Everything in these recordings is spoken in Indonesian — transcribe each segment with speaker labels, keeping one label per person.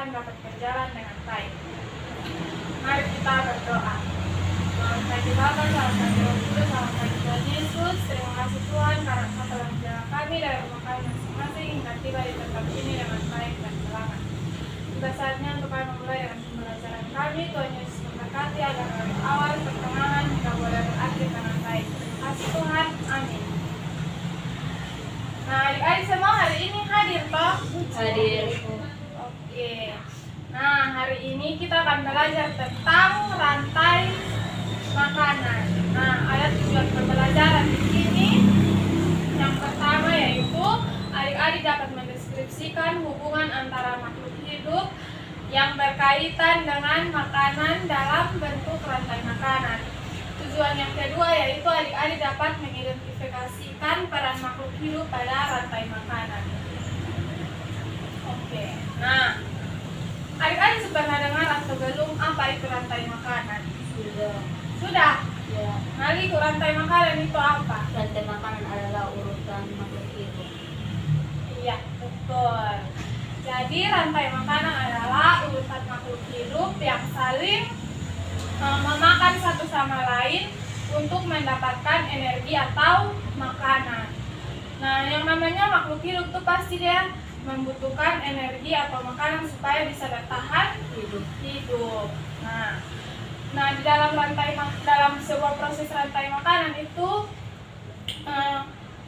Speaker 1: kehidupan dapat berjalan dengan baik. Mari kita berdoa. Selamat pagi Bapa, selamat pagi Roh Kudus, selamat pagi Tuhan Yesus. Terima kasih Tuhan karena Engkau telah menjaga kami dari rumah kami masing-masing hingga tiba di tempat ini dengan baik dan selamat. Sudah saatnya untuk kami memulai dengan pembelajaran kami. Tuhan Yesus memberkati agar dari awal pertengahan hingga boleh berakhir dengan baik. Terima kasih Tuhan. Amin. Nah, adik-adik semua hari ini hadir toh?
Speaker 2: Hadir.
Speaker 1: Oke. Nah, hari ini kita akan belajar tentang rantai makanan. Nah, ada tujuan pembelajaran di sini. Yang pertama yaitu adik-adik dapat mendeskripsikan hubungan antara makhluk hidup yang berkaitan dengan makanan dalam bentuk rantai makanan. Tujuan yang kedua yaitu adik-adik dapat mengidentifikasikan peran makhluk hidup pada rantai makanan. Oke. Nah, adik-adik sudah pernah dengar atau belum apa itu rantai makanan? Sudah?
Speaker 2: Ya.
Speaker 1: Nali, rantai makanan itu apa?
Speaker 2: Rantai makanan adalah urutan makhluk hidup.
Speaker 1: Iya, betul. Jadi rantai makanan adalah urutan makhluk hidup yang saling memakan satu sama lain untuk mendapatkan energi atau makanan. Nah, yang namanya makhluk hidup itu pasti dia membutuhkan energi atau makanan supaya bisa bertahan hidup. Nah, di dalam sebuah proses rantai makanan itu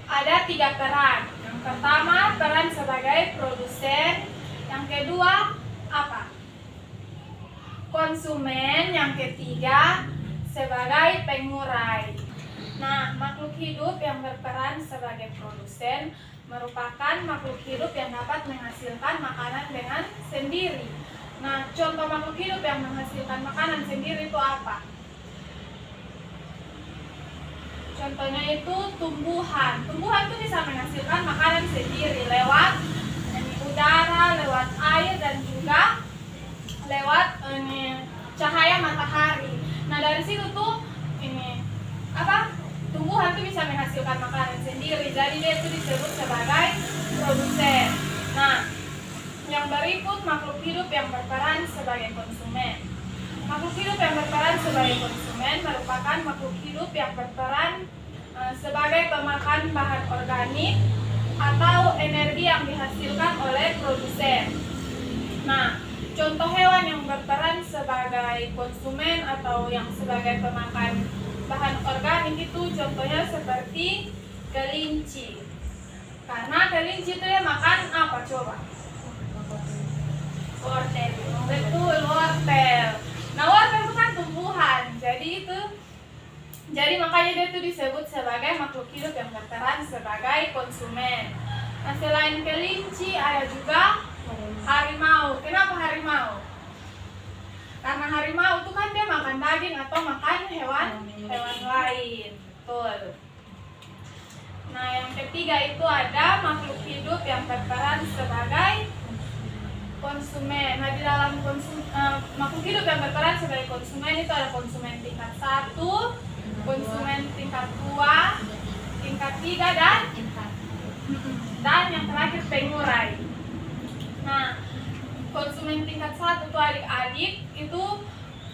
Speaker 1: ada 3 peran. Yang pertama, peran sebagai produsen. Yang kedua, apa? Konsumen. Yang ketiga, sebagai pengurai. Nah, makhluk hidup yang berperan sebagai produsen merupakan makhluk hidup yang dapat menghasilkan makanan dengan sendiri. Nah, contoh makhluk hidup yang menghasilkan makanan sendiri itu apa? Contohnya itu tumbuhan. Tumbuhan itu bisa menghasilkan makanan sendiri lewat udara, lewat air, dan juga lewat cahaya matahari. Nah, dari situ tuh tumbuhan itu bisa menghasilkan makanan sendiri. Jadi dia itu disebut sebagai produsen. Nah, yang berikut makhluk hidup yang berperan sebagai konsumen. Makhluk hidup yang berperan sebagai konsumen merupakan makhluk hidup yang berperan sebagai pemakan bahan organik atau energi yang dihasilkan oleh produsen. Nah, contoh hewan yang berperan sebagai konsumen atau yang sebagai pemakan bahan organik itu contohnya seperti kelinci. Karena kelinci itu dia makan apa coba? Wortel. Betul, wortel. Nah, wortel itu kan tumbuhan. Jadi makanya dia itu disebut sebagai makhluk hidup yang berperan sebagai konsumen. Nah, selain kelinci ada juga harimau. Kenapa harimau? Karena harimau itu kan dia makan daging atau makan hewan lain. Betul. Nah, yang ketiga itu ada makhluk hidup yang berperan sebagai konsumen. Nah, di dalam makhluk hidup yang berperan sebagai konsumen itu ada konsumen tingkat 1, konsumen tingkat 2, tingkat 3, dan yang terakhir pengurai. Nah, konsumen tingkat 1 itu adik-adik itu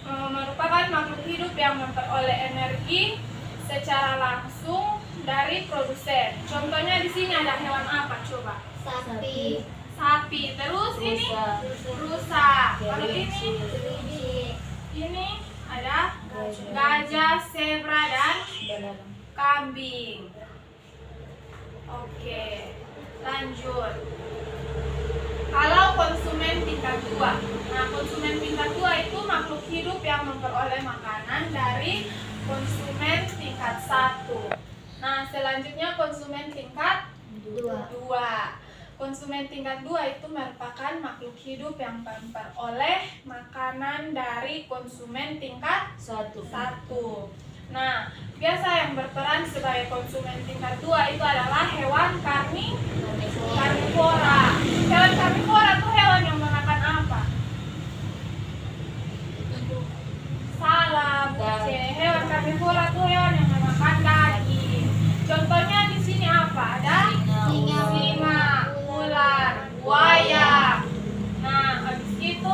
Speaker 1: merupakan makhluk hidup yang memperoleh energi secara langsung dari produsen. Contohnya di sini ada hewan apa coba? Sapi. Terus ini rusa. Kalau ini ada gajah, zebra, dan kambing. Oke, lanjut. Kalau konsumen tingkat 2. Nah, konsumen tingkat 2 itu makhluk hidup yang memperoleh makanan dari konsumen tingkat 1. Nah, selanjutnya konsumen tingkat 2. Konsumen tingkat 2 itu merupakan makhluk hidup yang memperoleh makanan dari konsumen tingkat 1. Nah, biasa yang berperan sebagai konsumen tingkat 2 itu adalah hewan karnivora. Hewan karnivora itu hewan yang makan apa? Salah, buce. Hewan karnivora itu hewan yang memakan daging. Contohnya di sini apa? Ada singa, ular, buaya. Nah, habis itu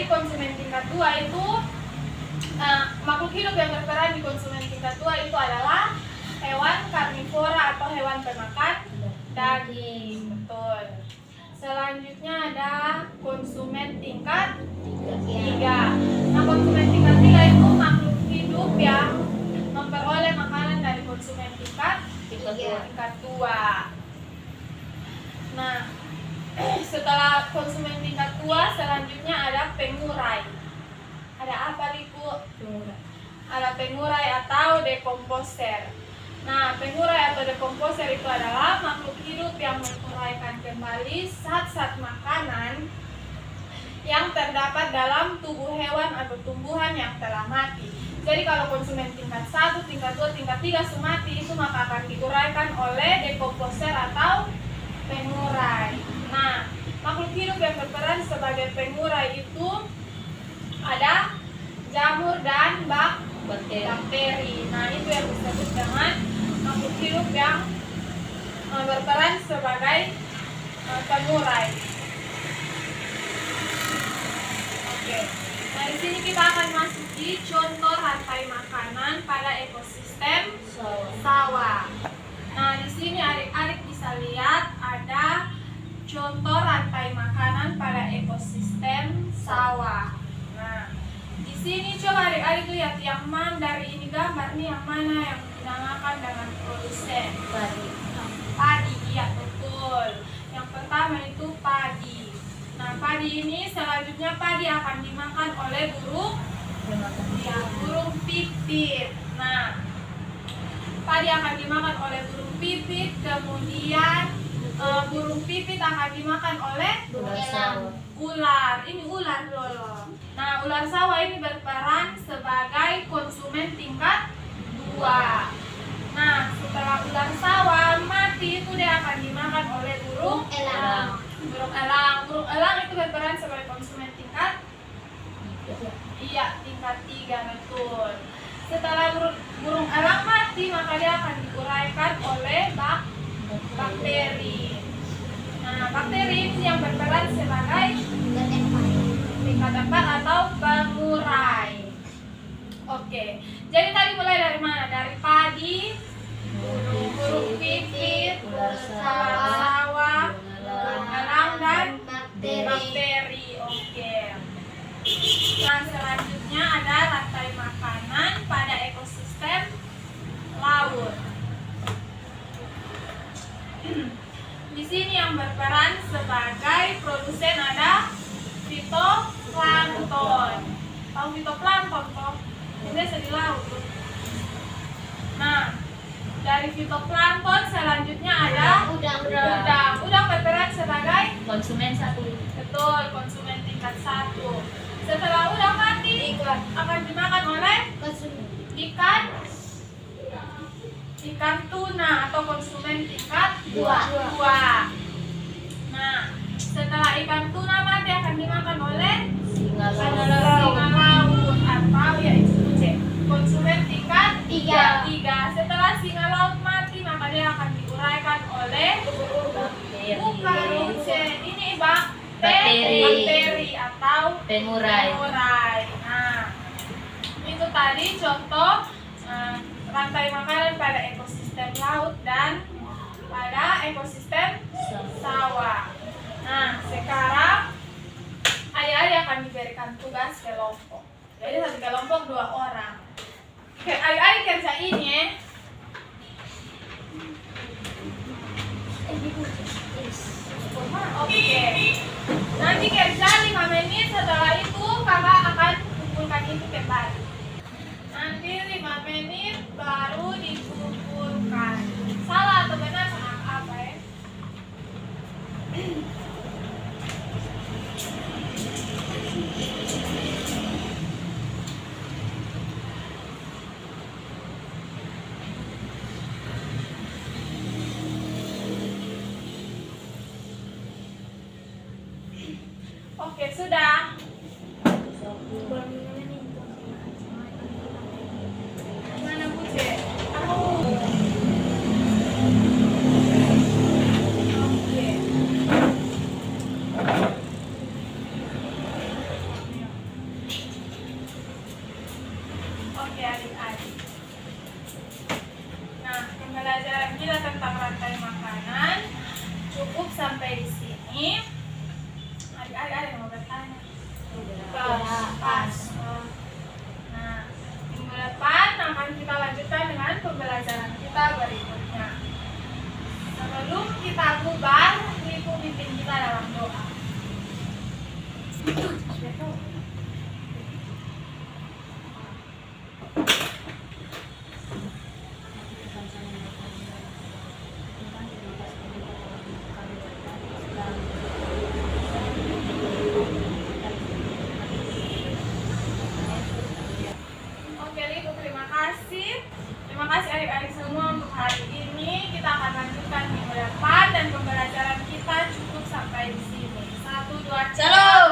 Speaker 1: konsumen tingkat 2 itu makhluk hidup yang berperan di konsumen tingkat 2 itu adalah hewan karnivora atau hewan pemakan daging. Betul. Selanjutnya ada konsumen tingkat 3. Nah, konsumen tingkat 3 itu makhluk hidup yang memperoleh makanan dari konsumen tingkat 2. Nah, setelah konsumen tingkat 2 selanjutnya ada pengurai. Ada apa, Liku? Ada pengurai atau dekomposer. Nah, pengurai atau dekomposer itu adalah makhluk hidup yang menguraikan kembali zat-zat makanan yang terdapat dalam tubuh hewan atau tumbuhan yang telah mati. Jadi kalau konsumen tingkat 1, tingkat 2, tingkat 3 sudah mati, itu maka akan diuraikan oleh dekomposer atau pengurai. Nah, makhluk hidup yang berperan sebagai pengurai itu ada jamur dan bakteri. Nah, itu yang disebut dengan makhluk hidup yang berperan sebagai pengurai. Oke. Nah, di sini kita akan masuki contoh rantai makanan pada ekosistem sawah. Nah, di sini adik-adik bisa lihat ada contoh rantai makanan pada ekosistem sawah. Nah, di sini coba adik-adik lihat yang mana dari ini gambar nih, yang mana yang dinamakan dengan produsen? Padi, iya betul. Yang pertama itu padi. Nah, padi ini selanjutnya padi akan dimakan oleh burung pipit. Nah, padi akan dimakan oleh burung pipit, kemudian burung pipit akan dimakan oleh ular. Ini ular loh. Nah, ular sawah ini berperan sebagai konsumen tingkat 2. Nah, setelah ular sawah mati itu dia akan dimakan oleh burung elang. Burung elang itu berperan sebagai konsumen tingkat tingkat 3, betul. Setelah burung elang mati, maka dia akan diuraikan oleh bakteri. Nah, bakteri ini yang berperan sebagai tingkat 4 atau pengurai. Oke, jadi tadi mulai dari mana? Dari padi, burung pipit, ular sawah, burung elang, dan bakteri. Oke. Nah, selanjutnya ada rantai makanan pada ekosistem laut. Di sini yang berperan sebagai produsen ada fitoplankton. Tahu fitoplankton toh? Ini biasa di laut tuh. Nah, dari fitoplankton selanjutnya ada udang berperan sebagai
Speaker 2: konsumen 1.
Speaker 1: betul, konsumen tingkat 1. Setelah udang mati akan dimakan oleh ikan tuna atau konsumen tingkat 2. Nah, setelah ikan tuna mati akan dimakan oleh singa laut atau konsumen tingkat 3. Setelah singa laut mati maka dia akan diuraikan oleh ini bakteri atau pengurai. Nah, itu tadi contoh rantai makanan pada ekosistem laut dan pada ekosistem sawah. Nah, sekarang adik-adik akan diberikan tugas kelompok. Jadi satu kelompok 2 orang. Adik-adik kerjain ya. Oke. Nanti kerja 5 menit, setelah itu kakak akan kumpulkan itu kembali. Nanti 5 menit baru dikumpulkan. Salah atau benar sama apa ya? Oke, sudah. Mana Buje? Oke. menyiapkan makanan. Cukup sampai di sini. Adik-adik ada yang mau bertanya? Pas. Nah, minggu depan akan kita lanjutkan dengan pembelajaran kita berikutnya. Sebelum kita bubar, Ibu pimpin kita dalam doa. Oke, Ibu, terima kasih. Terima kasih adik-adik semua untuk hari ini. Kita akan lanjutkan minggu depan dan pembelajaran kita cukup sampai di sini. 1, 2, 3.